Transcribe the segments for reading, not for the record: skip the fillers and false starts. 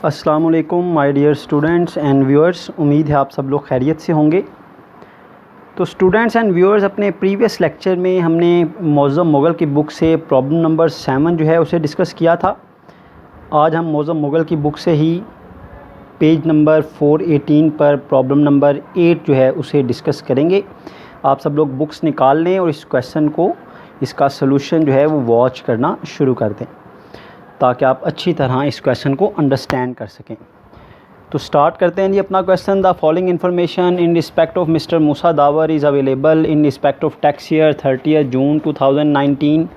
अस्सलाम वालेकुम my dear students and viewers. उम्मीद है आप सब लोग खैरियत से होंगे। तो स्टूडेंट्स एंड व्यूअर्स, अपने प्रीवियस लेक्चर में हमने मौज़म मुग़ल की बुक से प्रॉब्लम नंबर 7 जो है उसे डिस्कस किया था। आज हम मौज़म मुग़ल की बुक से ही पेज नंबर 418 पर प्रॉब्लम नंबर 8 जो है उसे डिस्कस करेंगे। आप सब लोग बुक्स निकाल लें और इस क्वेश्चन को, इसका सलूशन जो है वो वॉच करना शुरू कर दें ताकि आप अच्छी तरह इस क्वेश्चन को अंडरस्टैंड कर सकें। तो स्टार्ट करते हैं जी अपना question. The following information in respect of mister Musa the power is available in respect of tax year 30 जून 2019।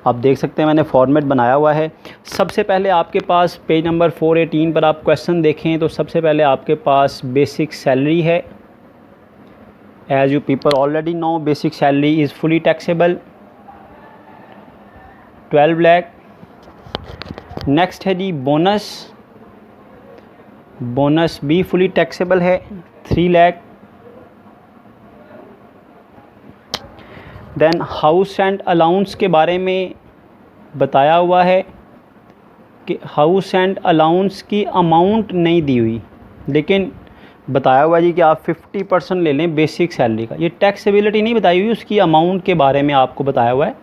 आप देख सकते हैं मैंने फॉर्मेट बनाया हुआ है। सबसे पहले आपके पास पेज नंबर 418 पर आप क्वेश्चन देखें तो सबसे पहले आपके पास बेसिक सैलरी है। As you people already know, basic salary is fully taxable 12 lakh. Next है जी बोनस। बोनस भी फुली टैक्सेबल है 3 lakh. Then house and allowance के बारे में बताया हुआ है कि हाउस एंड अलाउंस की अमाउंट नहीं दी हुई, लेकिन बताया हुआ जी कि आप 50% ले लें बेसिक सैलरी का। ये टैक्सेबिलिटी नहीं बताई हुई, उसकी अमाउंट के बारे में आपको बताया हुआ है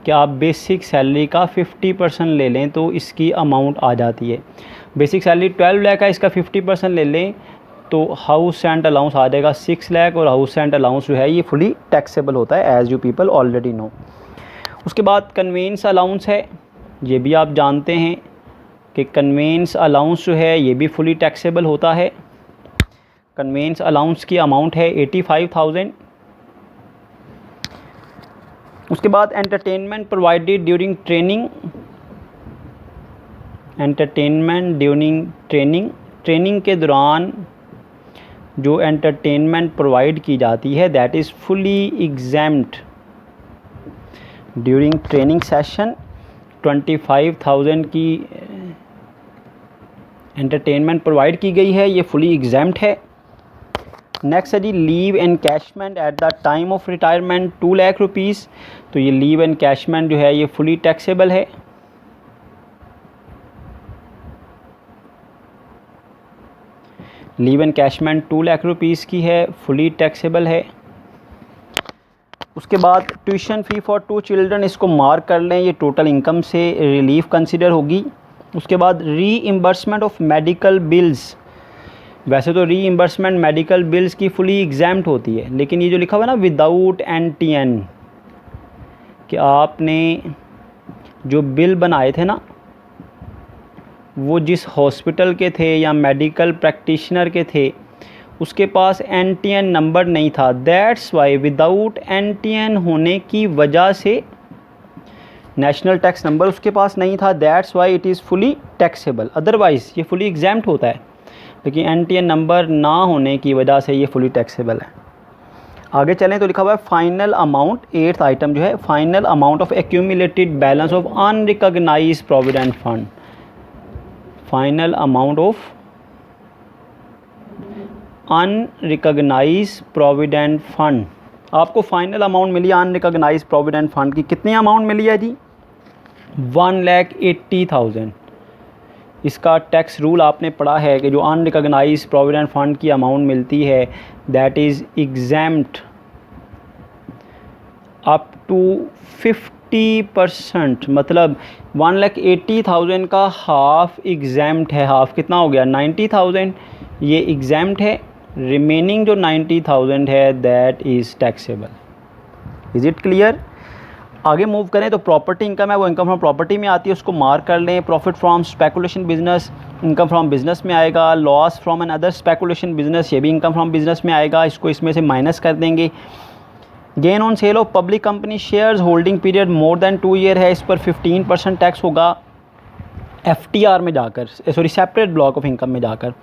कि आप बेसिक सैलरी का 50% ले लें तो इसकी अमाउंट आ जाती है। बेसिक सैलरी 12 लाख है, इसका 50% ले लें तो हाउस एंड अलाउंस आ जाएगा 6 लाख, और हाउस एंड अलाउंस जो है ये फुली टैक्सेबल होता है as you people already no. उसके बाद कन्वेंस अलाउंस है, ये भी आप जानते हैं कि कन्वेंस अलाउंस जो है ये भी फुली टैक्सेबल होता है। कन्वेंस अलाउंस की अमाउंट है 85,000। उसके बाद entertainment provided during training. Entertainment during training, training के दौरान जो एंटरटेनमेंट प्रोवाइड की जाती है that is fully exempt during training session. 25,000 की एंटरटेनमेंट प्रोवाइड की गई है, ये फुली एग्जैम्प्ट है। नेक्स्ट है जी leave encashment at the time of retirement 2 lakh rupees. तो ये लीव एनकैशमेंट जो है ये फुली टैक्सेबल है। लीव एनकैशमेंट 2 लाख रुपीज़ की है, फुली टैक्सेबल है। उसके बाद ट्यूशन फ़ी फॉर 2 चिल्ड्रन, इसको मार्क कर लें, ये टोटल इनकम से रिलीफ कंसिडर होगी। उसके बाद रीइंबर्समेंट ऑफ मेडिकल बिल्स। वैसे तो रीइंबर्समेंट मेडिकल बिल्स की फुली एग्जैम्प्ट होती है, लेकिन ये जो लिखा हुआ है ना विदाउट NTN, कि आपने जो बिल बनाए थे ना वो जिस हॉस्पिटल के थे या मेडिकल प्रैक्टिशनर के थे उसके पास NTN नंबर नहीं था। दैट्स वाई विदाउट NTN होने की वजह से नेशनल टैक्स नंबर उसके पास नहीं था, that's why it is fully taxable. Otherwise ये फुली एग्जैम्प्ट होता है, लेकिन NTN नंबर ना होने की वजह से ये फुली टैक्सेबल है। आगे चलें तो लिखा हुआ है फाइनल अमाउंट, 8th आइटम जो है final amount of accumulated balance of unrecognised provident fund. Final amount of unrecognised provident fund. आपको फाइनल अमाउंट मिली अनरिकॉग्नाइज्ड प्रोविडेंट फंड की, कितनी अमाउंट मिली है जी? 1,80,000। इसका टैक्स रूल आपने पढ़ा है कि जो अनरिकॉग्नाइज्ड प्रोविडेंट फंड की अमाउंट मिलती है दैट इज़ एग्जैम्प्ट अप टू 50%। मतलब 1,80,000 का हाफ एग्जैम्प्ट है। हाफ कितना हो गया? 90,000, ये एग्जैम्प्ट है। रिमेनिंग जो 90,000 है that is taxable. Is it clear? आगे मूव करें तो प्रॉपर्टी इनकम है, वो इनकम फ्रॉम प्रॉपर्टी में आती है, उसको मार्क कर लें। Profit from speculation business, income from business में आएगा। Loss from another speculation business, ये भी इनकम फ्रॉम बिजनेस में आएगा, इसको इसमें से माइनस कर देंगे। Gain on sale of public company shares, holding period more than 2 year है, इस पर 15% टैक्स होगा FTR में जाकर, sorry separate block of income में जाकर।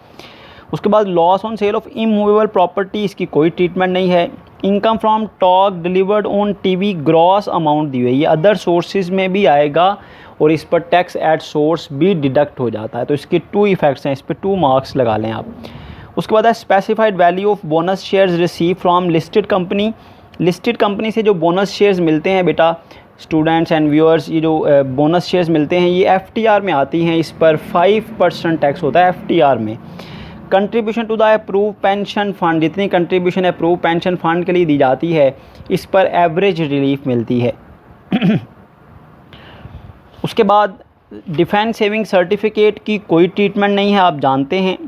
उसके बाद loss on sale of immovable property, इसकी कोई ट्रीटमेंट नहीं है। Income from talk delivered on TV, gross amount दी हुई है, ये अदर सोर्सेज में भी आएगा और इस पर टैक्स एट सोर्स भी डिडक्ट हो जाता है। तो इसके 2 इफ़ेक्ट्स हैं, इस पर 2 मार्क्स लगा लें आप। उसके बाद है specified value of bonus shares receive from listed company. Listed company से जो बोनस शेयर्स मिलते हैं बेटा स्टूडेंट्स एंड व्यूअर्स, ये जो बोनस शेयर्स मिलते हैं ये FTR में आती हैं, इस पर 5% टैक्स होता है FTR में। Contribution to the approve pension fund, जितनी कंट्रीब्यूशन अप्रूव पेंशन फ़ंड के लिए दी जाती है इस पर एवरेज रिलीफ मिलती है। उसके बाद डिफेंस सेविंग सर्टिफिकेट की कोई ट्रीटमेंट नहीं है, आप जानते हैं।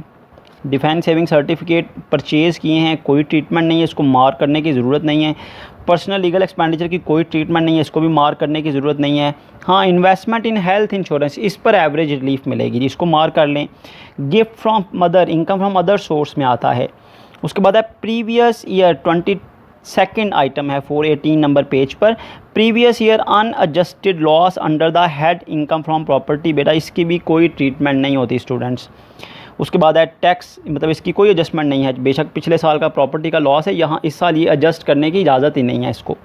डिफेंस सेविंग सर्टिफिकेट परचेज़ किए हैं, कोई ट्रीटमेंट नहीं है, इसको मार्क करने की ज़रूरत नहीं है। पर्सनल लीगल एक्सपेंडिचर की कोई ट्रीटमेंट नहीं है, इसको भी मार्क करने की ज़रूरत नहीं है। हाँ, इन्वेस्टमेंट इन हेल्थ इंश्योरेंस, इस पर एवरेज रिलीफ मिलेगी, जिसको मार्क कर लें। Gift from mother, income from other source में आता है। उसके बाद है प्रीवियस ईयर, 22nd आइटम है 418 नंबर पेज पर, previous year unadjusted loss under the head income from property. बेटा इसकी भी कोई ट्रीटमेंट नहीं होती स्टूडेंट्स। उसके बाद है टैक्स, मतलब इसकी कोई एडजस्टमेंट नहीं है, बेशक पिछले साल का प्रॉपर्टी का लॉस है, यहाँ इस साल ये एडजस्ट करने की इजाज़त ही नहीं है इसको।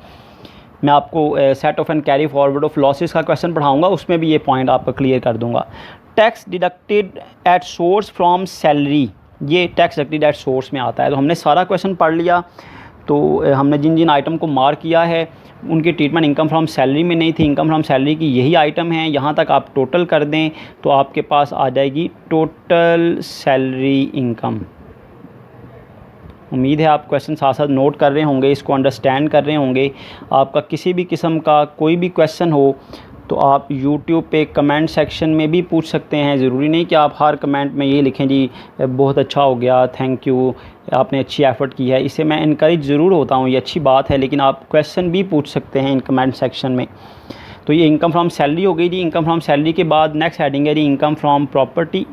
मैं आपको set of and carry forward of losses का क्वेश्चन पढ़ाऊंगा, उसमें भी ये पॉइंट आपको क्लियर कर दूंगा। Tax deducted at source from salary, ये टैक्स डिडक्टेड एट सोर्स में आता है। तो हमने सारा क्वेश्चन पढ़ लिया। तो हमने जिन जिन आइटम को मार्क किया है उनकी ट्रीटमेंट इनकम फ्रॉम सैलरी में नहीं थी, इनकम फ्रॉम सैलरी की यही आइटम है। यहाँ तक आप टोटल कर दें तो आपके पास आ जाएगी टोटल सैलरी इनकम। उम्मीद है आप क्वेश्चन साथ साथ नोट कर रहे होंगे, इसको अंडरस्टैंड कर रहे होंगे। आपका किसी भी किस्म का कोई भी क्वेश्चन हो तो आप YouTube पे कमेंट सेक्शन में भी पूछ सकते हैं। ज़रूरी नहीं कि आप हर कमेंट में ये लिखें जी बहुत अच्छा हो गया, थैंक यू, आपने अच्छी एफ़र्ट की है। इससे मैं इनकरेज ज़रूर होता हूँ, ये अच्छी बात है, लेकिन आप क्वेश्चन भी पूछ सकते हैं इन कमेंट सेक्शन में। तो ये इनकम फ्रॉम सैलरी हो गई जी। इनकम फ्रॉम सैलरी के बाद नेक्स्ट हेडिंग है जी income from property.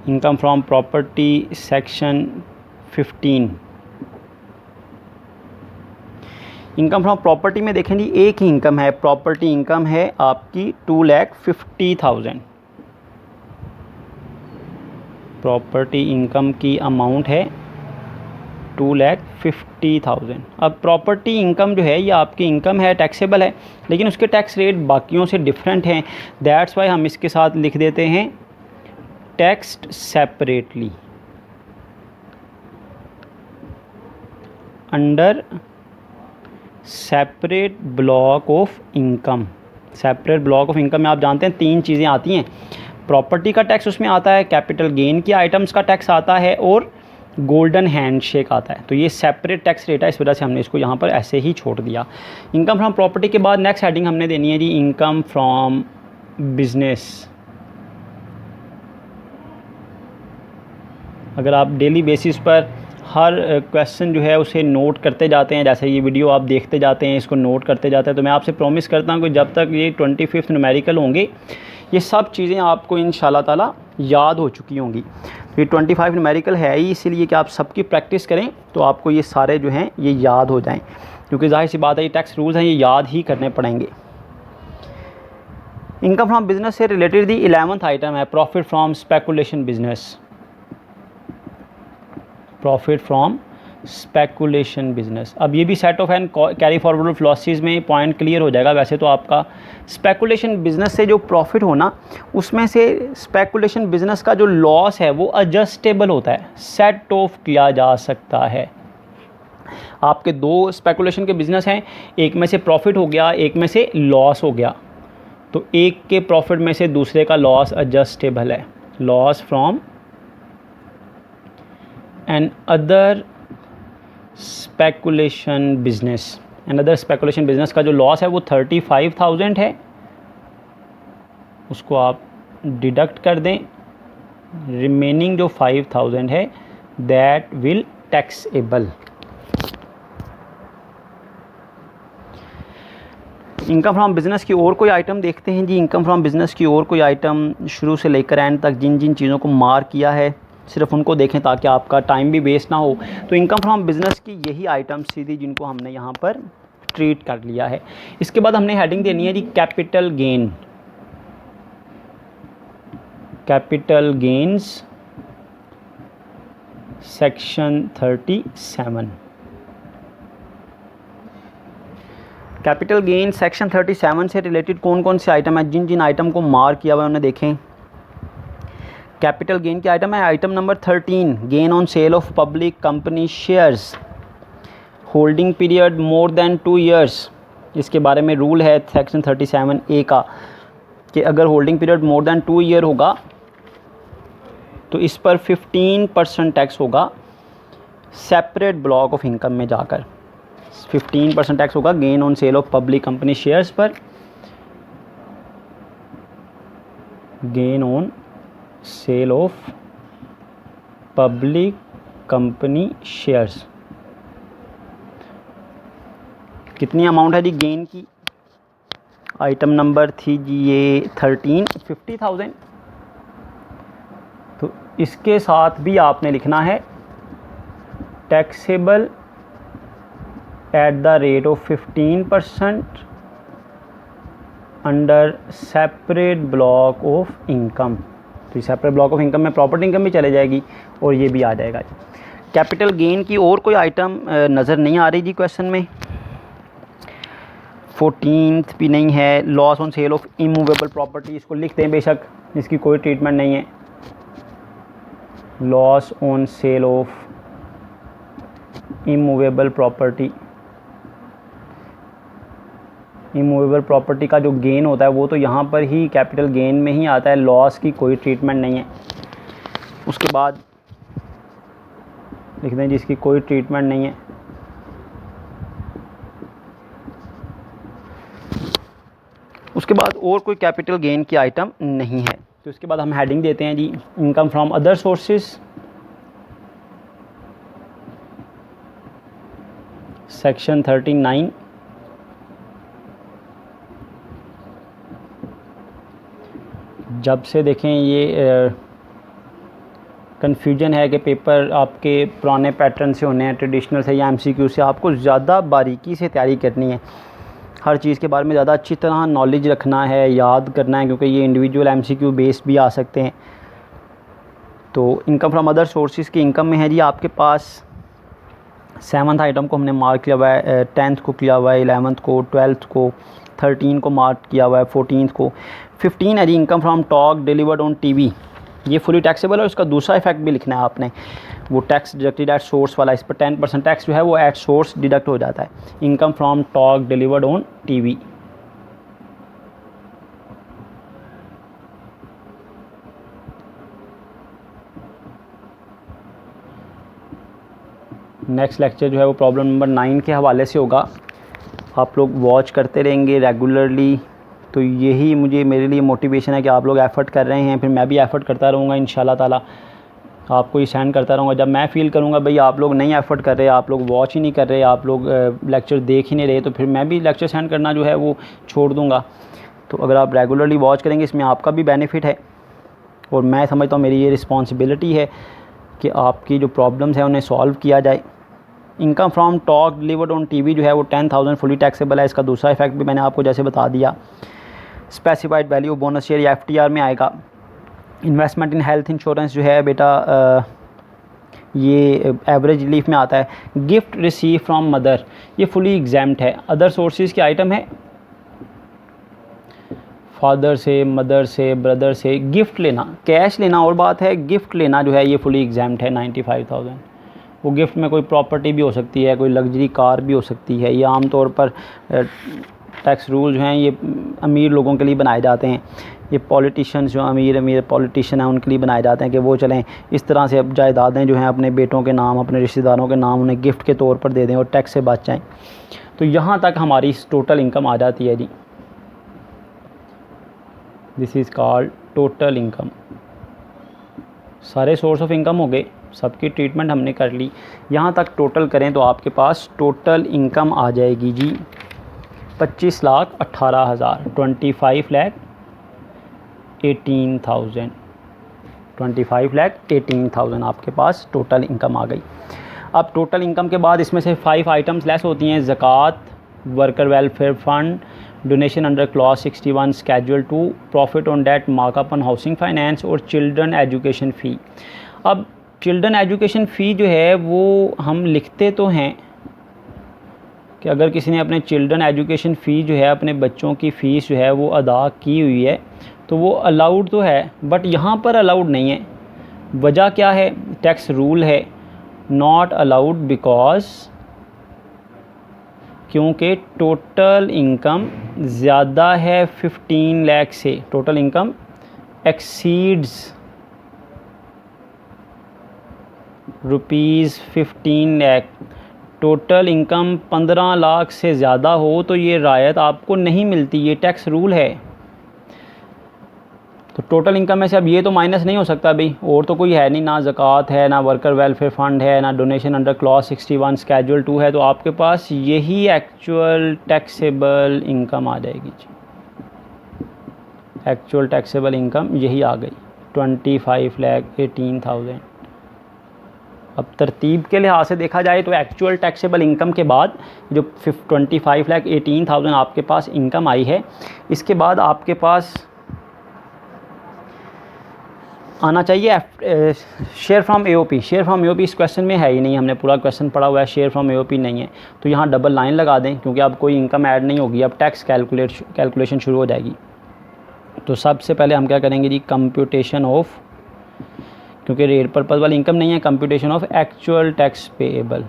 Income from property section 15। Income from property में देखें जी एक ही इनकम है, प्रॉपर्टी इनकम है आपकी 2,50,000। प्रॉपर्टी इनकम की अमाउंट है 2,50,000। अब प्रॉपर्टी इनकम जो है ये आपकी इनकम है, टैक्सेबल है, लेकिन उसके टैक्स रेट बाकियों से डिफरेंट हैं। दैट्स वाई हम इसके साथ लिख देते हैं taxed separately under separate block of income. Separate block of income में आप जानते हैं तीन चीज़ें आती हैं। प्रॉपर्टी का टैक्स उसमें आता है, कैपिटल गेन की आइटम्स का टैक्स आता है और गोल्डन हैंडशेक आता है। तो ये सेपरेट टैक्स रेट है, इस वजह से हमने इसको यहाँ पर ऐसे ही छोड़ दिया। इनकम फ्रॉम प्रॉपर्टी के बाद नेक्स्ट हेडिंग हमने देनी है जी इनकम फ्रॉम बिजनेस। अगर आप डेली बेसिस पर हर क्वेश्चन जो है उसे नोट करते जाते हैं, जैसे ये वीडियो आप देखते जाते हैं, इसको नोट करते जाते हैं, तो मैं आपसे प्रॉमिस करता हूँ कि जब तक ये 25th न्यूमेरिकल होंगे ये सब चीज़ें आपको इंशाल्लाह ताला याद हो चुकी होंगी। तो ये 25 न्यूमेरिकल है ही इसीलिए कि आप सबकी प्रैक्टिस करें तो आपको ये सारे जो हैं ये याद हो जाएँ, क्योंकि जाहिर सी बात है ये टैक्स रूल्स हैं, ये याद ही करने पड़ेंगे। इनकम फ्रॉम बिजनेस से रिलेटेड दी 11th आइटम है profit from speculation business. Profit from speculation business. अब ये भी set of and carry forward of losses में पॉइंट क्लियर हो जाएगा। वैसे तो आपका स्पेकुलेशन बिजनेस से जो प्रॉफिट होना, उसमें से स्पेकुलेशन बिजनेस का जो लॉस है वो एडजस्टेबल होता है, सेट ऑफ किया जा सकता है। आपके दो स्पेकुलेशन के बिजनेस हैं, एक में से प्रॉफिट हो गया, एक में से लॉस हो गया, तो एक के प्रॉफिट में से दूसरे का लॉस एडजस्टेबल है। Loss from another speculation business, another speculation business का जो लॉस है वो 35,000 है, उसको आप डिडक्ट कर दें। रिमेनिंग जो 5,000 है that will taxable. Income from business की और कोई आइटम देखते हैं जी। इनकम फ्रॉम बिज़नेस की और कोई आइटम शुरू से लेकर एंड तक जिन जिन चीज़ों को मार्क किया है सिर्फ उनको देखें ताकि आपका टाइम भी वेस्ट ना हो। तो इनकम फ्रॉम बिज़नेस की यही आइटम सीधी जिनको हमने यहाँ पर ट्रीट कर लिया है। इसके बाद हमने हेडिंग देनी है जी capital gain. Capital gains section 37। Capital gain section 37 से रिलेटेड कौन कौन से आइटम है, जिन जिन आइटम को मार्क किया हुआ है उन्हें देखें। कैपिटल गेन की आइटम है item number 13, gain on sale of public company shares, holding period more than 2 years. इसके बारे में रूल है सेक्शन 37A का कि अगर holding period more than 2 year होगा तो इस पर 15% टैक्स होगा सेपरेट ब्लॉक ऑफ इनकम में जाकर। 15% टैक्स होगा gain on sale of public company shares पर, gain on sale of public company shares. कितनी अमाउंट है जी गेन की? आइटम नंबर थी जी ये 13, 50,000। तो इसके साथ भी आपने लिखना है taxable at the rate of 15% under separate block of income. तो सेपरेट ब्लॉक ऑफ इनकम में प्रॉपर्टी इनकम भी चले जाएगी और ये भी आ जाएगा। कैपिटल गेन की और कोई आइटम नज़र नहीं आ रही जी क्वेश्चन में। 14th भी नहीं है। Loss on sale of immovable property, इसको लिखते हैं बेशक, इसकी कोई ट्रीटमेंट नहीं है। Loss on sale of immovable property, immovable property का जो गेन होता है वो तो यहाँ पर ही कैपिटल गेन में ही आता है, लॉस की कोई ट्रीटमेंट नहीं है। उसके बाद लिखते हैं जिसकी कोई ट्रीटमेंट नहीं है। उसके बाद और कोई कैपिटल गेन की आइटम नहीं है। तो उसके बाद हम हेडिंग देते हैं जी income from other sources, section 39। जब से देखें ये कन्फ्यूजन है कि पेपर आपके पुराने पैटर्न से होने हैं, ट्रेडिशनल से या एमसीक्यू से, आपको ज़्यादा बारीकी से तैयारी करनी है। हर चीज़ के बारे में ज़्यादा अच्छी तरह नॉलेज रखना है, याद करना है, क्योंकि ये इंडिविजुअल एमसीक्यू बेस्ड भी आ सकते हैं। तो इनकम फ्रॉम अदर सोर्सेज की इनकम में है जी आपके पास 7th आइटम को हमने मार्क किया हुआ है, 10th को किया हुआ है, 11th को, 12th को, 13 को मार्क किया हुआ है, 14th को। 15 है जी income from talk delivered on TV, ये फुली टैक्सेबल है। उसका दूसरा इफेक्ट भी लिखना है आपने, वो टैक्स डिडक्टेड एट सोर्स वाला। इस पर 10% टैक्स जो है वो एट सोर्स डिडक्ट हो जाता है। Income from talk delivered on TV. Next lecture जो है वो प्रॉब्लम नंबर 9 के हवाले से होगा। आप लोग वॉच करते रहेंगे रेगुलरली, तो यही मुझे मेरे लिए मोटिवेशन है कि आप लोग एफ़र्ट कर रहे हैं, फिर मैं भी एफ़र्ट करता रहूँगा इंशाल्लाह ताला। आपको ही सेंड करता रहूँगा। जब मैं फ़ील करूँगा भाई आप लोग नहीं एफ़र्ट कर रहे, आप लोग वॉच ही नहीं कर रहे, आप लोग लेक्चर देख ही नहीं रहे, तो फिर मैं भी लेक्चर सेंड करना जो है वो छोड़ दूँगा। तो अगर आप रेगुलरली वॉच करेंगे, इसमें आपका भी बेनिफिट है और मैं समझता हूँ मेरी ये रिस्पॉन्सिबिलिटी है कि आपकी जो प्रॉब्लम्स हैं उन्हें सॉल्व किया जाए। Income from talk delivered on TV जो है वो 10,000 फुली टैक्सेबल है। इसका दूसरा इफेक्ट भी मैंने आपको जैसे बता दिया। स्पेसिफाइड वैल्यू बोनस शेयर या एफटीआर में आएगा। इन्वेस्टमेंट इन हेल्थ इंश्योरेंस जो है बेटा ये एवरेज रिलीफ में आता है। गिफ्ट रिसीव फ्रॉम मदर, ये फुली एग्जाम्प्ट है। अदर सोर्सेज की आइटम है, फादर से, मदर से, ब्रदर से गिफ्ट लेना, कैश लेना और बात है, गिफ्ट लेना जो है ये फुली एग्जाम्प्ट है 95,000। वो गिफ्ट में कोई प्रॉपर्टी भी हो सकती है, कोई लग्जरी कार भी हो सकती है। ये आमतौर पर टैक्स रूल जो हैं ये अमीर लोगों के लिए बनाए जाते हैं। ये पॉलिटिशियंस जो अमीर पॉलिटिशियन हैं उनके लिए बनाए जाते हैं कि वो चलें इस तरह से अब जायदादें जो हैं अपने बेटों के नाम, अपने रिश्तेदारों के नाम उन्हें गिफ्ट के तौर पर दे दें और टैक्स से बच जाएँ। तो यहाँ तक हमारी टोटल इनकम आ जाती है जी। This is called total income. सारे सोर्स ऑफ इनकम हो गए, सबकी ट्रीटमेंट हमने कर ली। यहाँ तक टोटल करें तो आपके पास टोटल इनकम आ जाएगी जी 25,18,000, 25,18,000, 25,18,000 आपके पास टोटल इनकम आ गई। अब टोटल इनकम के बाद इसमें से 5 आइटम्स लेस होती हैं। ज़कात, worker welfare fund, donation under clause 61 schedule 2, profit on debt, markup on housing finance और चिल्ड्रन एजुकेशन फ़ी। अब चिल्ड्रन एजुकेशन फ़ी जो है वो हम लिखते तो हैं कि अगर किसी ने अपने चिल्ड्रन एजुकेशन फ़ी जो है अपने बच्चों की फ़ीस जो है वो अदा की हुई है तो वो अलाउड तो है, बट यहाँ पर अलाउड नहीं है। वजह क्या है? टैक्स रूल है, नॉट अलाउड बिकॉज क्योंकि टोटल इनकम ज़्यादा है 15 लाख से, total income exceeds ₹15 lakh. Total income 15 lakh से ज़्यादा हो तो ये रायत आपको नहीं मिलती, ये टैक्स रूल है। तो टोटल इनकम में से अब ये तो माइनस नहीं हो सकता भाई, और तो कोई है नहीं, ना ज़कात है, ना वर्कर वेलफेयर फ़ंड है, ना डोनेशन अंडर क्लॉज 61 स्केड्यूल 2 है। तो आपके पास यही एक्चुअल टैक्सेबल इनकम आ जाएगी जी। एक्चुअल टैक्सेबल इनकम यही आ गई 25,18,000। अब तरतीब के लिहाज से देखा जाए तो एक्चुअल टैक्सेबल इनकम के बाद जो 25,18,000 आपके पास इनकम आई है, इसके बाद आपके पास आना चाहिए share from AOP. Share from AOP इस क्वेश्चन में है ही नहीं, हमने पूरा क्वेश्चन पढ़ा हुआ है, शेयर फ्रॉम एओपी नहीं है। तो यहाँ डबल लाइन लगा दें, क्योंकि अब कोई इनकम ऐड नहीं होगी, अब टैक्स कैलकुलेशन शुरू हो जाएगी। तो सबसे पहले हम क्या करेंगे जी, कंप्यूटेशन ऑफ, क्योंकि रेट पर्पज़ वाली इनकम नहीं है, computation of actual tax payable.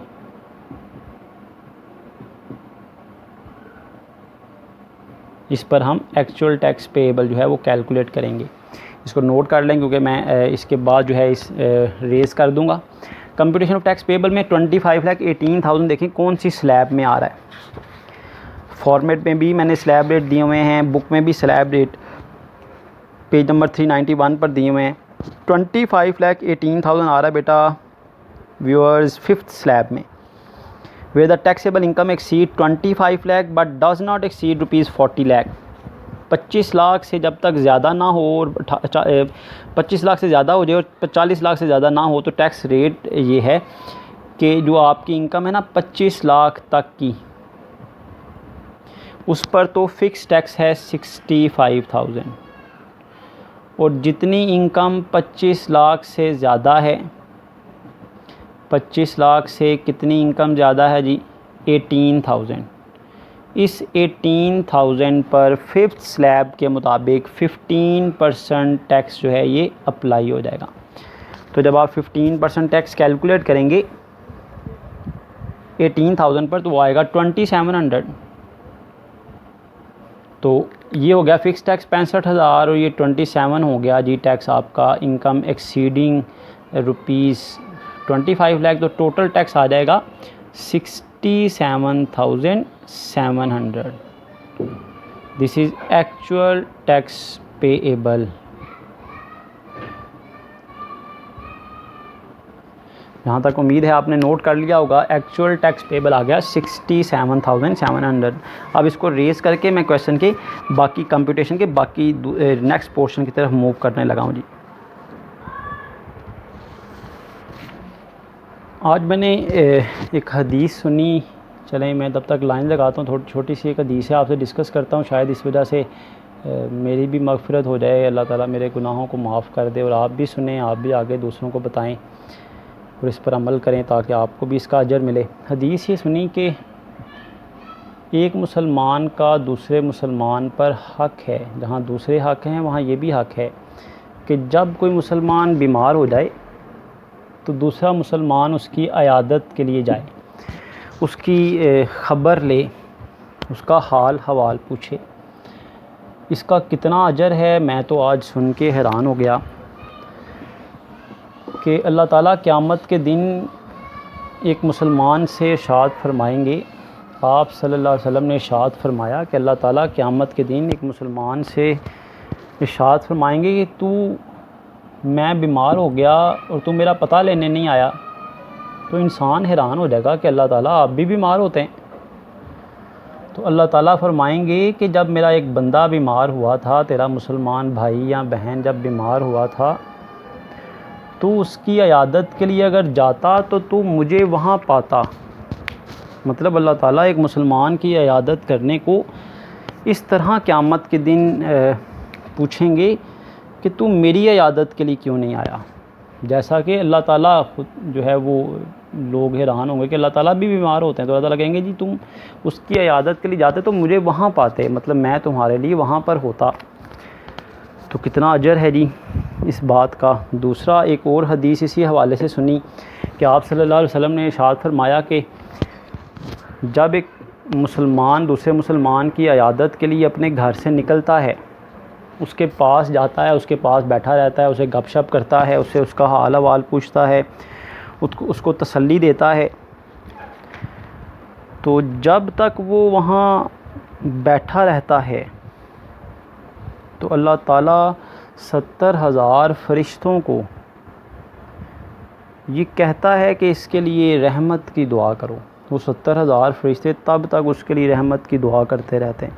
इस पर हम एक्चुअल टैक्स पेएबल जो है वो कैलकुलेट करेंगे। इसको नोट कर लें, क्योंकि मैं इसके बाद जो है इस रेज़ कर दूंगा। कंप्यूटेशन ऑफ टैक्स पेएबल में 25,18,000 देखें कौन सी स्लैब में आ रहा है। फॉर्मेट में भी मैंने स्लैब रेट दिए हुए हैं, बुक में भी स्लैब रेट पेज नंबर 391 पर दिए हुए हैं। 25,18,000 आ रहा है बेटा व्यूअर्स 5th स्लैब में, where the taxable income exceed 25 lakh but does not exceed ₹40 lakh. 25 lakh से जब तक ज़्यादा ना हो और 25 लाख से ज़्यादा हो जाए और 40 लाख से ज़्यादा ना हो, तो टैक्स रेट ये है कि जो आपकी इनकम है ना 25 लाख तक की, उस पर तो फ़िक्स टैक्स है 65,000। और जितनी इनकम 25 लाख से ज़्यादा है, 25 लाख से कितनी इनकम ज़्यादा है जी, 18,000। इस 18,000 पर 5th स्लैब के मुताबिक 15% टैक्स जो है ये अप्लाई हो जाएगा। तो जब आप 15% टैक्स कैलकुलेट करेंगे 18,000 पर, तो वो आएगा 2700। तो ये हो गया फ़िक्स टैक्स 65,000 और ये 27 हो गया जी टैक्स आपका इनकम एक्सीडिंग ₹25 लाख। तो टोटल टैक्स आ जाएगा 67,700। This is actual tax payable. यहाँ तक उम्मीद है आपने नोट कर लिया होगा। एक्चुअल टैक्स पेएबल आ गया 67,700। अब इसको रेज़ करके मैं क्वेश्चन के बाकी कंप्यूटेशन के बाकी नेक्स्ट पोर्शन की तरफ मूव करने लगा हूँ जी। आज मैंने एक हदीस सुनी, चलें मैं तब तक लाइन लगाता हूँ, थोड़ी छोटी सी एक हदीस है, आपसे डिस्कस करता हूँ, शायद इस वजह से मेरी भी मग़फ़िरत हो जाए, अल्लाह ताला मेरे गुनाहों को माफ़ कर दे, और आप भी सुने, आप भी आगे दूसरों को बताएं और इस पर अमल करें ताकि आपको भी इसका अजर मिले। हदीस ये सुनी कि एक मुसलमान का दूसरे मुसलमान पर हक़ है, जहाँ दूसरे हक़ हैं वहाँ ये भी हक़ है कि जब कोई मुसलमान बीमार हो जाए तो दूसरा मुसलमान उसकी अयादत के लिए जाए, उसकी ख़बर ले, उसका हाल हवाल पूछे। इसका कितना अजर है, मैं तो आज सुन के हैरान हो गया कि अल्लाह ताला क़यामत के दिन एक मुसलमान से इरशाद फरमाएंगे। आप सल्लल्लाहु अलैहि वसल्लम ने इरशाद फरमाया कि अल्लाह ताला क़यामत के दिन एक मुसलमान से इरशाद फरमाएंगे कि तू, मैं बीमार हो गया और तू मेरा पता लेने नहीं आया। तो इंसान हैरान हो जाएगा कि अल्लाह ताला आप भी बीमार होते हैं। तो अल्लाह ताला फरमाएंगे कि जब मेरा एक बंदा बीमार हुआ था, तेरा मुसलमान भाई या बहन जब बीमार हुआ था, तो उसकी अयादत के लिए अगर जाता तो तू मुझे वहाँ पाता। मतलब अल्लाह ताला एक मुसलमान की अयादत करने को इस तरह क़यामत के दिन पूछेंगे कि तू मेरी अयादत के लिए क्यों नहीं आया। जैसा कि अल्लाह ताला खुद जो है वो लोग हैरान होंगे कि अल्लाह ताला भी बीमार होते हैं, तो अल्लाह ताला कहेंगे जी तुम उसकी अयादत के लिए जाते तो मुझे वहाँ पाते, मतलब मैं तुम्हारे लिए वहाँ पर होता। तो कितना अजर है जी इस बात का। दूसरा एक और हदीस इसी हवाले से सुनी कि आप सल्लल्लाहु अलैहि वसल्लम ने इरशाद फरमाया कि जब एक मुसलमान दूसरे मुसलमान की इयादत के लिए अपने घर से निकलता है, उसके पास जाता है, उसके पास बैठा रहता है, उसे गपशप करता है, उससे उसका हाल अहवाल पूछता है, उसको तसल्ली देता है, तो जब तक वो वहाँ बैठा रहता है तो अल्लाह ताला 70,000 फरिश्तों को ये कहता है कि इसके लिए रहमत की दुआ करो। वो 70,000 फरिश्ते तब तक उसके लिए रहमत की दुआ करते रहते हैं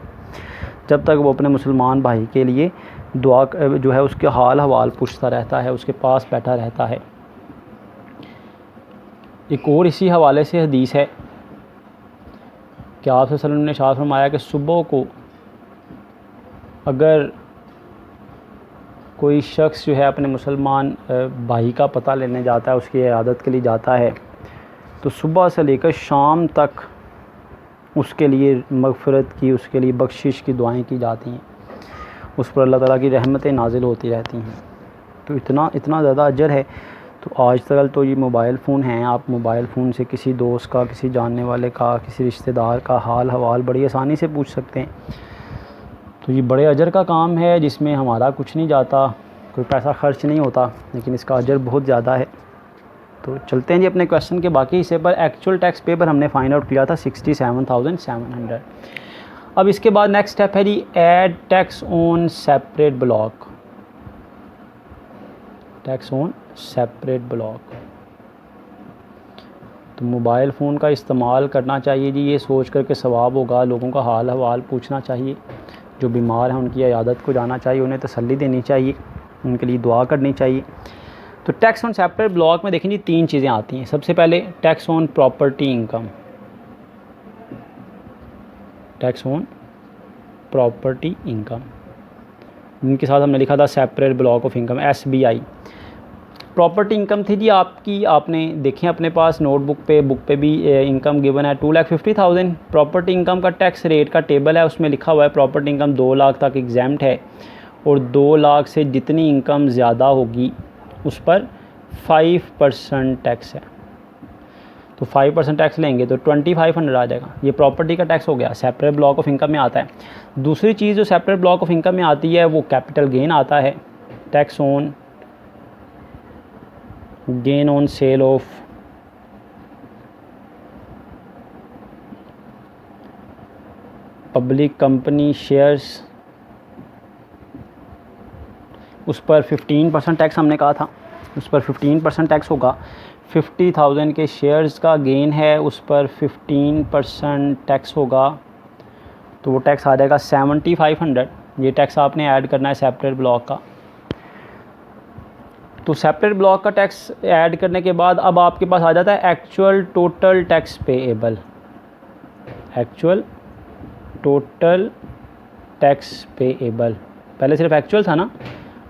जब तक वो अपने मुसलमान भाई के लिए दुआ जो है उसके हाल हवाल पूछता रहता है, उसके पास बैठा रहता है। एक और इसी हवाले से हदीस है कि आप सल्लल्लाहु अलैहि वसल्लम ने इरशाद फरमाया कि सुबह को अगर कोई शख्स जो है अपने मुसलमान भाई का पता लेने जाता है, उसकी इयादत के लिए जाता है, तो सुबह से लेकर शाम तक उसके लिए मग़फ़िरत की, उसके लिए बख्शिश की दुआएं की जाती हैं, उस पर अल्लाह ताला की रहमतें नाजिल होती रहती हैं। तो इतना ज़्यादा अजर है। तो आजकल तो ये मोबाइल फ़ोन हैं, आप मोबाइल फ़ोन से किसी दोस्त का, किसी जानने वाले का, किसी रिश्तेदार का हाल हवाल बड़ी आसानी से पूछ सकते हैं। तो ये बड़े अजर का काम है जिसमें हमारा कुछ नहीं जाता, कोई पैसा ख़र्च नहीं होता, लेकिन इसका अजर बहुत ज़्यादा है। तो चलते हैं जी अपने क्वेश्चन के बाकी हिस्से पर। एक्चुअल टैक्स पेपर हमने फाइंड आउट किया था 67,700। अब इसके बाद नेक्स्ट स्टेप है जी add tax on separate block. Tax on separate block. तो मोबाइल फ़ोन का इस्तेमाल करना चाहिए जी, ये सोच कर के सवाब होगा। लोगों का हाल हवाल पूछना चाहिए, जो बीमार हैं उनकी इयादत को जाना चाहिए, उन्हें तसल्ली देनी चाहिए, उनके लिए दुआ करनी चाहिए। तो टैक्स ऑन सेपरेट ब्लॉक में देखें जी 3 चीज़ें आती हैं। सबसे पहले tax on property income, tax on property income, इनके साथ हमने लिखा था separate block of income SBI। Property income थी जी आपकी, आपने देखें अपने पास नोटबुक पे, बुक पे भी इनकम गिवन है 2,50,000। प्रॉपर्टी इनकम का टैक्स रेट का टेबल है, उसमें लिखा हुआ है प्रॉपर्टी इनकम 2 लाख तक एग्जैम्प्ट है, और 2 लाख से जितनी इनकम ज़्यादा होगी उस पर 5% टैक्स है। तो 5% टैक्स लेंगे तो 2,500 आ जाएगा। ये प्रॉपर्टी का टैक्स हो गया, सेपरेट ब्लॉक ऑफ इनकम में आता है। दूसरी चीज़ जो सेपरेट ब्लॉक ऑफ इनकम में आती है वो कैपिटल गेन आता है, tax on gain on sale of public company shares, उस पर 15% टैक्स हमने कहा था, उस पर 15% टैक्स होगा। 50,000 के शेयर्स का गेन है, उस पर 15% टैक्स होगा, तो वो टैक्स आ जाएगा 7,500। ये टैक्स आपने ऐड करना है सेपरेट ब्लॉक का। तो सेपरेट ब्लॉक का टैक्स ऐड करने के बाद अब आपके पास आ जाता है actual total tax payable. Actual total tax payable, पहले सिर्फ एक्चुअल था ना,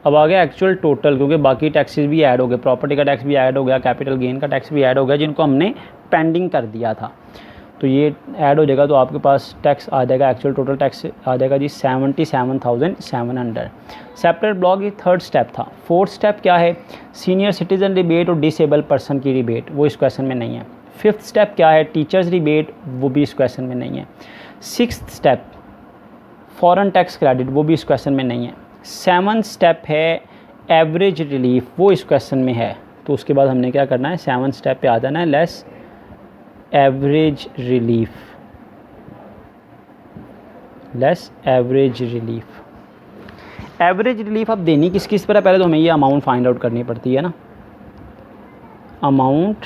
अब आ गया एक्चुअल टोटल, क्योंकि बाकी टैक्सेस भी ऐड हो गए, प्रॉपर्टी का टैक्स भी ऐड हो गया, कैपिटल गेन का टैक्स भी ऐड हो गया, जिनको हमने पेंडिंग कर दिया था। तो ये ऐड हो जाएगा, तो आपके पास टैक्स आ जाएगा, एक्चुअल टोटल टैक्स आ जाएगा जी 77,700। सेपरेट ब्लॉक ये 3rd स्टेप था। 4th स्टेप क्या है? सीनियर सिटीज़न रिबेट और डिसेबल पर्सन की रिबेट, वो इस क्वेश्चन में नहीं है। 5th स्टेप क्या है? टीचर्स रिबेट, वो भी इस क्वेश्चन में नहीं है। 6th step foreign tax credit, वो भी इस क्वेश्चन में नहीं है। 7th स्टेप है एवरेज रिलीफ, वो इस क्वेश्चन में है। तो उसके बाद हमने क्या करना है? 7th स्टेप पे आ जाना है, less average relief, less average relief. Average relief अब देनी किस किस पर है? पहले तो हमें ये अमाउंट फाइंड आउट करनी पड़ती है ना। अमाउंट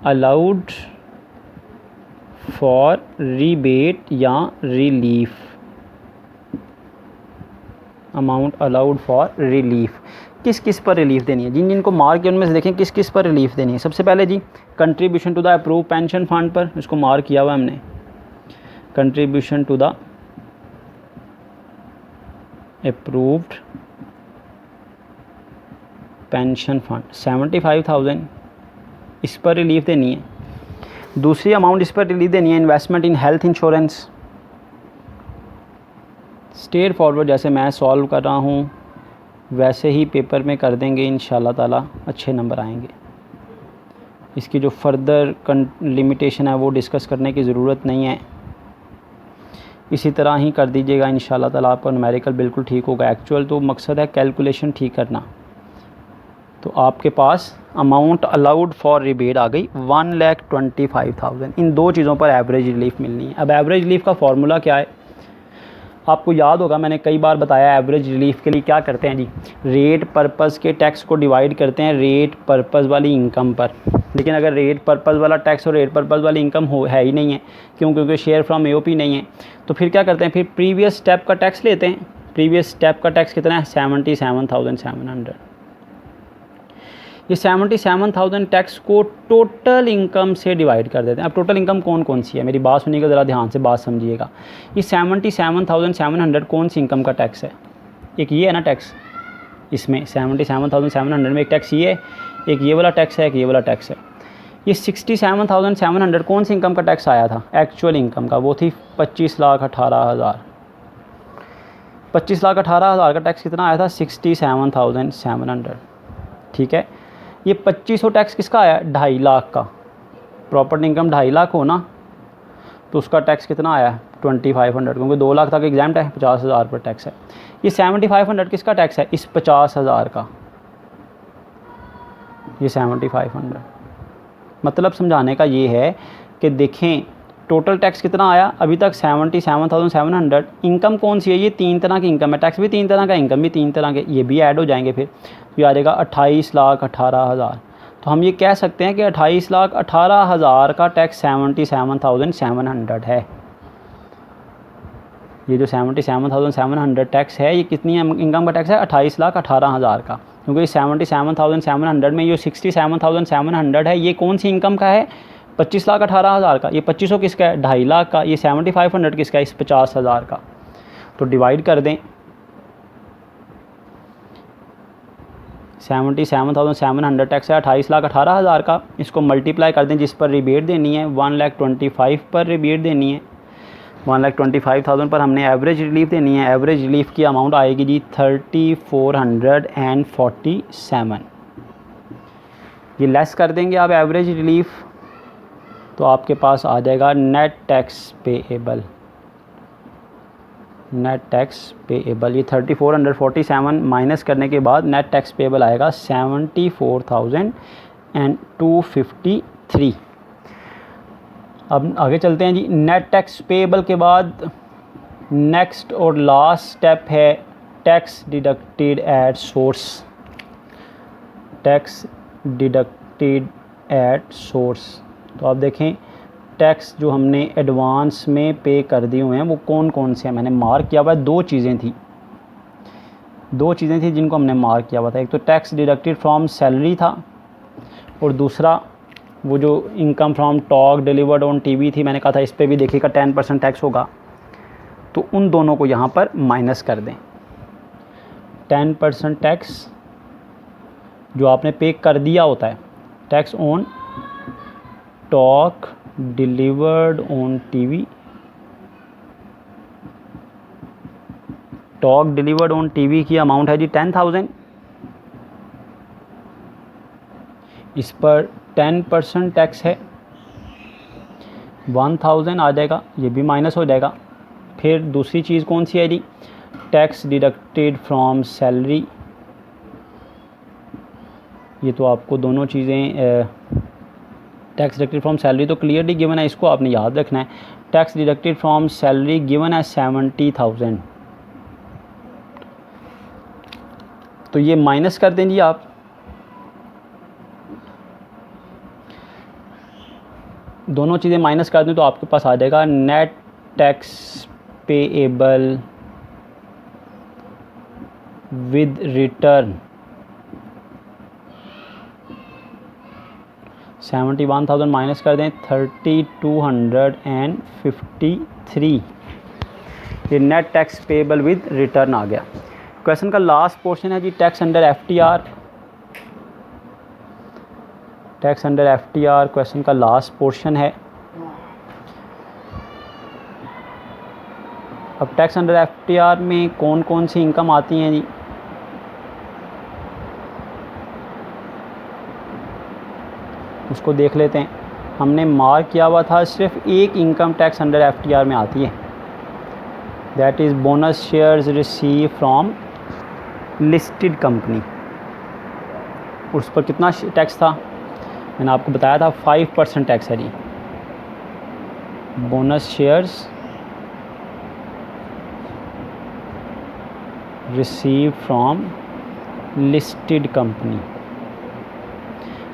अलाउड फॉर रिबेट या relief, amount allowed for relief, किस किस पर रिलीफ देनी है? जिन जिनको मार्क किया उनमें से देखें किस किस पर रिलीफ देनी है। सबसे पहले जी contribution to the approve pension fund पर, इसको मार्क किया हुआ हमने, contribution to the approved pension fund 75,000, इस पर रिलीफ देनी है। दूसरी अमाउंट इस पर रिलीफ देनी है, investment in health insurance straight forward जैसे मैं सॉल्व कर रहा हूँ वैसे ही पेपर में कर देंगे, इंशाल्लाह ताला अच्छे नंबर आएंगे। इसकी जो फर्दर लिमिटेशन है वो डिस्कस करने की ज़रूरत नहीं है, इसी तरह ही कर दीजिएगा, इंशाल्लाह ताला आपका न्यूमेरिकल बिल्कुल ठीक होगा। एक्चुअल तो मकसद है कैलकुलेशन ठीक करना। तो आपके पास अमाउंट अलाउड फॉर रिबेट आ गई 1,25,000। इन दो चीज़ों पर एवरेज रिलीफ मिलनी है। अब एवरेज रिलीफ का फार्मूला क्या है, आपको याद होगा, मैंने कई बार बताया एवरेज रिलीफ के लिए क्या करते हैं जी, रेट पर्पज़ के टैक्स को डिवाइड करते हैं रेट पर्पज़ वाली इनकम पर। लेकिन अगर रेट पर्पज़ वाला टैक्स और रेट पर्पज़ वाली इनकम है ही नहीं है, क्योंकि शेयर फ्रॉम एओपी नहीं है, तो फिर क्या करते हैं, फिर प्रीवियस स्टेप का टैक्स लेते हैं। प्रीवियस स्टेप का टैक्स कितना है, 77,700। ये 77,000 टैक्स को टोटल इनकम से डिवाइड कर देते हैं। अब टोटल इनकम कौन कौन सी है, मेरी बात सुनिएगा, ज़रा ध्यान से बात समझिएगा। ये 77,700 कौन सी इनकम का टैक्स है, एक ये है ना टैक्स, इसमें 77,700 में एक टैक्स ये है, एक ये वाला टैक्स है, एक ये वाला टैक्स है। ये 67,700 कौन सी इनकम का टैक्स आया था, एक्चुअल इनकम का, वो थी 25,18,000। 25,18,000 का टैक्स कितना आया था, 67,700। ठीक है, ये 2500 टैक्स किसका आया, 2.5 लाख का। प्रॉपर्टी इनकम 2.5 लाख हो ना, तो उसका टैक्स कितना आया, 2500, क्योंकि 2 लाख तक एग्जाम्प्ट है, 50,000 पर टैक्स है। ये 7500 किसका टैक्स है, इस 50,000 का, ये 7500। मतलब समझाने का ये है कि देखें टोटल टैक्स कितना आया अभी तक, 77,700। इनकम कौन सी है, ये 3 तरह की इनकम है, टैक्स भी 3 तरह का, इनकम भी 3 तरह के, ये भी ऐड हो जाएंगे, फिर तो ये आ जाएगा 28,18,000। तो हम ये कह सकते हैं कि 28,18,000 का टैक्स 77,700 है। ये जो 77,700 टैक्स है, ये कितनी इनकम का टैक्स है, 28,18,000 का, क्योंकि 77,700 में ये 67,700 है, ये कौन सी इनकम का है, 25,18,000 का। ये 2500 किसका है, 2.5 लाख का। ये 7500 किसका है, इस 50,000 का। तो डिवाइड कर दें, 77,700 टैक्स है 28,18,000 का, इसको मल्टीप्लाई कर दें जिस पर रिबेट देनी है, 1,25,000 पर रिबेट देनी है। 1,25,000 पर हमने एवरेज रिलीफ देनी है। एवरेज रिलीफ की अमाउंट आएगी जी 3,447। ये लेस कर देंगे आप एवरेज रिलीफ, तो आपके पास आ जाएगा net tax payable. Net tax payable ये 3,447 माइनस करने के बाद नेट टैक्स पेएबल आएगा 74,253। अब आगे चलते हैं जी। नेट टैक्स पेएबल के बाद नेक्स्ट और लास्ट स्टेप है tax deducted at source. Tax deducted at source, तो आप देखें टैक्स जो हमने एडवांस में पे कर दिए हुए हैं वो कौन कौन से हैं, मैंने मार्क किया हुआ है। दो चीज़ें थी जिनको हमने मार्क किया हुआ था। एक तो टैक्स डिडक्टेड फ्रॉम सैलरी था, और दूसरा वो जो income from talk delivered on TV थी, मैंने कहा था इस पर भी देखिएगा 10% टैक्स होगा, तो उन दोनों को यहाँ पर माइनस कर दें। 10% टैक्स जो आपने पे कर दिया होता है, tax on talk delivered on TV. Talk delivered on TV की अमाउंट है जी 10,000। इस पर 10% टैक्स है, 1,000 आ जाएगा, ये भी माइनस हो जाएगा। फिर दूसरी चीज़ कौन सी है जी, टैक्स डिडक्टेड फ्रॉम सैलरी। ये तो आपको दोनों चीज़ें, टैक्स डिडक्टेड फ्रॉम सैलरी तो क्लियरली गिवन है, इसको आपने याद रखना है। Tax deducted from salary given है 70,000, तो ये माइनस कर दें जी आप। दोनों चीज़ें माइनस कर दें तो आपके पास आ जाएगा net tax payable with return 71,000 minus कर दें 3,253। ये net tax payable with return आ गया। क्वेश्चन का लास्ट पोर्शन है जी tax under FTR. Tax under FTR question का लास्ट पोर्शन है। अब टैक्स अंडर एफटीआर में कौन कौन सी इनकम आती हैं जी, उसको देख लेते हैं। हमने मार्क किया हुआ था सिर्फ एक इनकम टैक्स अंडर एफटीआर में आती है, that is bonus shares receive from listed company. उस पर कितना टैक्स था, मैंने आपको बताया था 5% टैक्स है जी। Bonus shares receive from listed company,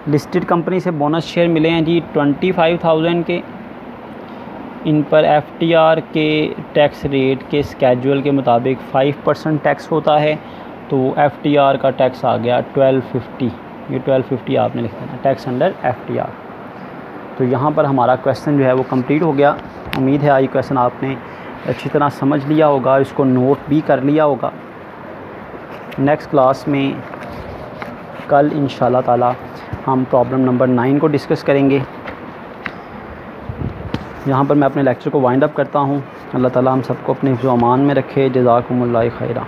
listed company से बोनस शेयर मिले हैं जी 25,000 के। इन पर एफटीआर के टैक्स रेट के स्केड्यूल के मुताबिक 5% टैक्स होता है, तो एफटीआर का टैक्स आ गया 1250। ये 1250 आपने लिख देना टैक्स अंडर एफटीआर। तो यहाँ पर हमारा क्वेश्चन जो है वो कंप्लीट हो गया। उम्मीद है आई क्वेश्चन आपने अच्छी तरह समझ लिया होगा, इसको नोट भी कर लिया होगा। नेक्स्ट क्लास में कल इंशाल्लाह ताला हम प्रॉब्लम नंबर 9 को डिस्कस करेंगे। यहाँ पर मैं अपने लेक्चर को वाइंड अप करता हूँ। अल्लाह ताला हम सबको अपने हिफ्ज़ व अमान में रखे। जज़ाकुमुल्लाह खैरा।